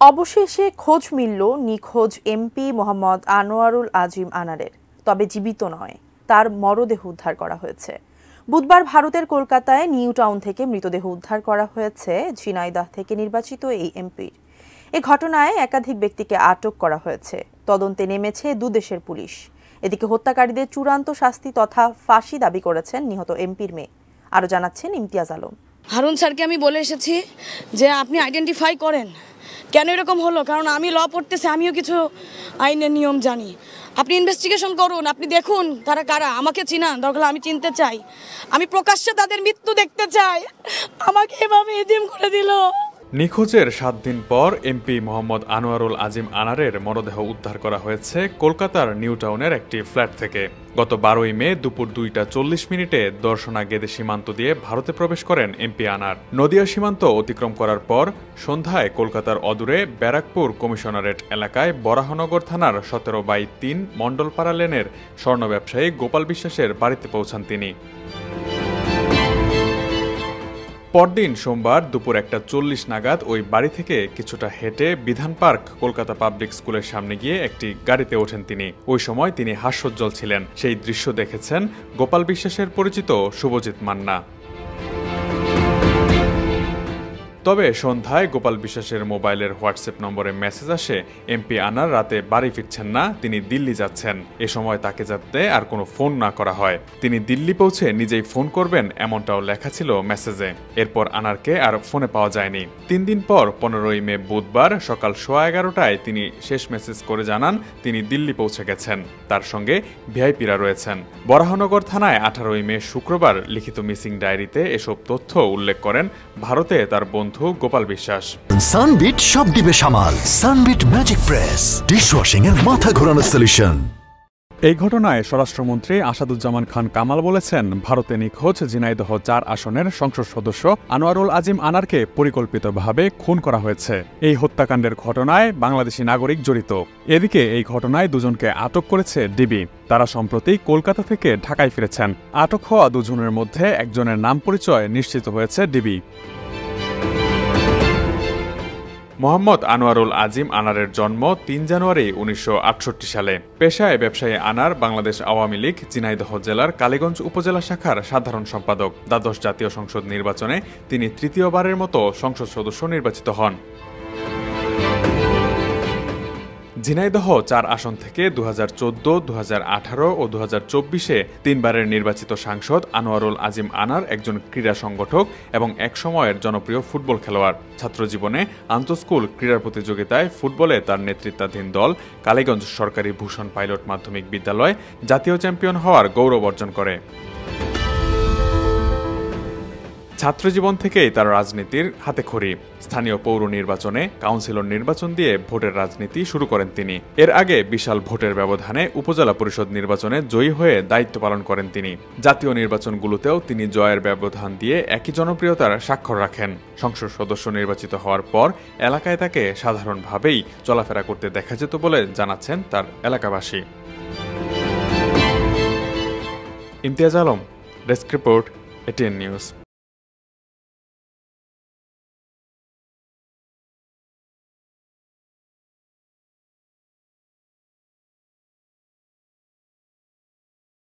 অবশেষে খোঁজ মিলল নিখোঁজ এমপি মোহাম্মদ আনোয়ারুল আজিম আনারের। তবে জীবিত নয়, তার মরদেহ উদ্ধার করা হয়েছে। বুধবার ভারতের কলকাতায় নিউ টাউন থেকে মৃতদেহ উদ্ধার করা হয়েছে ঝিনাইদহ থেকে নির্বাচিত এই এমপির। এ ঘটনায় একাধিক ব্যক্তিকে আটক করা হয়েছে। তদন্তে নেমেছে দুদেশের পুলিশ। এদিকে হত্যাকারীদের চূড়ান্ত শাস্তি তথা ফাঁসি দাবি করেছেন নিহত এমপির মেয়ে। আরও জানাচ্ছেন ইমতিয়াজ আলম। হারুন স্যারকে আমি বলে এসেছি যে আপনি আইডেন্টিফাই করেন কেন এরকম হলো, কারণ আমি ল পড়তেছি, আমিও কিছু আইনের নিয়ম জানি। আপনি ইনভেস্টিগেশন করুন, আপনি দেখুন তারা কারা, আমাকে চিনান, দরকার আমি চিনতে চাই, আমি প্রকাশ্যে তাদের মৃত্যু দেখতে চাই। আমাকে এভাবে এতিম করে দিল। নিখোঁজের 7 দিন পর এমপি মোহাম্মদ আনোয়ারুল আজিম আনারের মরদেহ উদ্ধার করা হয়েছে কলকাতার নিউ টাউনের একটি ফ্ল্যাট থেকে। গত 12ই মে দুপুর 2টা 40 মিনিটে দর্শনা গেদে সীমান্ত দিয়ে ভারতে প্রবেশ করেন এমপি আনার। নদিয়া সীমান্ত অতিক্রম করার পর সন্ধ্যায় কলকাতার অদূরে ব্যারাকপুর কমিশনারেট এলাকায় বরাহনগর থানার 17/3 মণ্ডলপাড়া লেনের স্বর্ণ ব্যবসায়ী গোপাল বিশ্বাসের বাড়িতে পৌঁছান তিনি। পরদিন সোমবার দুপুর 1টা 40 নাগাদ ওই বাড়ি থেকে কিছুটা হেঁটে বিধান পার্ক কলকাতা পাবলিক স্কুলের সামনে গিয়ে একটি গাড়িতে ওঠেন তিনি। ওই সময় তিনি হাস্যোজ্জ্বল ছিলেন। সেই দৃশ্য দেখেছেন গোপাল বিশ্বাসের পরিচিত শুভজিৎ মান্না। তবে সন্ধ্যায় গোপাল বিশ্বাসের মোবাইলের হোয়াটসঅ্যাপ নম্বরে মেসেজ আসে এমপি আনার রাতে বাড়ি ফিরছেন না, তিনি দিল্লি যাচ্ছেন। এ সময় তাকে যাতে আর কোনো ফোন না করা হয়, তিনি দিল্লি পৌঁছে নিজেই ফোন করবেন এমনটাও লেখা ছিল মেসেজে। এরপর আনারকে আর ফোনে পাওয়া যায়নি। 3 দিন পর 15ই মে বুধবার সকাল 11:15টায় তিনি শেষ মেসেজ করে জানান তিনি দিল্লি পৌঁছে গেছেন, তার সঙ্গে ভিআইপিরা রয়েছেন। বরাহনগর থানায় 18ই মে শুক্রবার লিখিত মিসিং ডায়েরিতে এসব তথ্য উল্লেখ করেন ভারতে তার বন্ধু গোপাল বিশ্বাস। সানবিট সব দিবে সামাল। সানবিট ম্যাজিক প্রেস ডিশওয়াশিং এর মাথা ঘোরানো সলিউশন। এই ঘটনায় স্বরাষ্ট্রমন্ত্রী আসাদুজ্জামান খান কামাল বলেছেন, ভারতে নিখোঁজ ঝিনাইদহ 4 আসনের সংসদ সদস্য আনোয়ারুল আজিম আনারকে পরিকল্পিতভাবে খুন করা হয়েছে। এই হত্যাকাণ্ডের ঘটনায় বাংলাদেশি নাগরিক জড়িত। এদিকে এই ঘটনায় দুজনকে আটক করেছে ডিবি। তারা সম্প্রতি কলকাতা থেকে ঢাকায় ফিরেছেন। আটক হওয়া দুজনের মধ্যে একজনের নাম পরিচয় নিশ্চিত হয়েছে ডিবি। মোহাম্মদ আনোয়ারুল আজিম আনারের জন্ম 3 জানুয়ারি 1968 সালে। পেশায় ব্যবসায়ী আনার বাংলাদেশ আওয়ামী লীগ ঝিনাইদহ জেলার কালীগঞ্জ উপজেলা শাখার সাধারণ সম্পাদক। দ্বাদশ জাতীয় সংসদ নির্বাচনে তিনি তৃতীয়বারের মতো সংসদ সদস্য নির্বাচিত হন। ঝিনাইদহ 4 আসন থেকে 2014, 2018 ও 2024-এ 3বারের নির্বাচিত সাংসদ আনোয়ারুল আজিম আনার একজন ক্রীড়া সংগঠক এবং এক সময়ের জনপ্রিয় ফুটবল খেলোয়াড়। ছাত্রজীবনে আন্তঃস্কুল ক্রীড়া প্রতিযোগিতায় ফুটবলে তার নেতৃত্বাধীন দল কালীগঞ্জ সরকারি ভূষণ পাইলট মাধ্যমিক বিদ্যালয় জাতীয় চ্যাম্পিয়ন হওয়ার গৌরব অর্জন করে। ছাত্রজীবন থেকেই তার রাজনীতির হাতেখড়ি। স্থানীয় পৌর নির্বাচনে কাউন্সিলর নির্বাচন দিয়ে ভোটের রাজনীতি শুরু করেন তিনি। এর আগে বিশাল ভোটের ব্যবধানে উপজেলা পরিষদ নির্বাচনে জয়ী হয়ে দায়িত্ব পালন করেন তিনি। জাতীয় নির্বাচনগুলোতেও তিনি জয়ের ব্যবধান দিয়ে একই জনপ্রিয়তার স্বাক্ষর রাখেন। সংসদ সদস্য নির্বাচিত হওয়ার পর এলাকায় তাকে সাধারণভাবেই চলাফেরা করতে দেখা যেত বলে জানাচ্ছেন তার এলাকাবাসী। Imtiaz Alam, desk report, ATN news.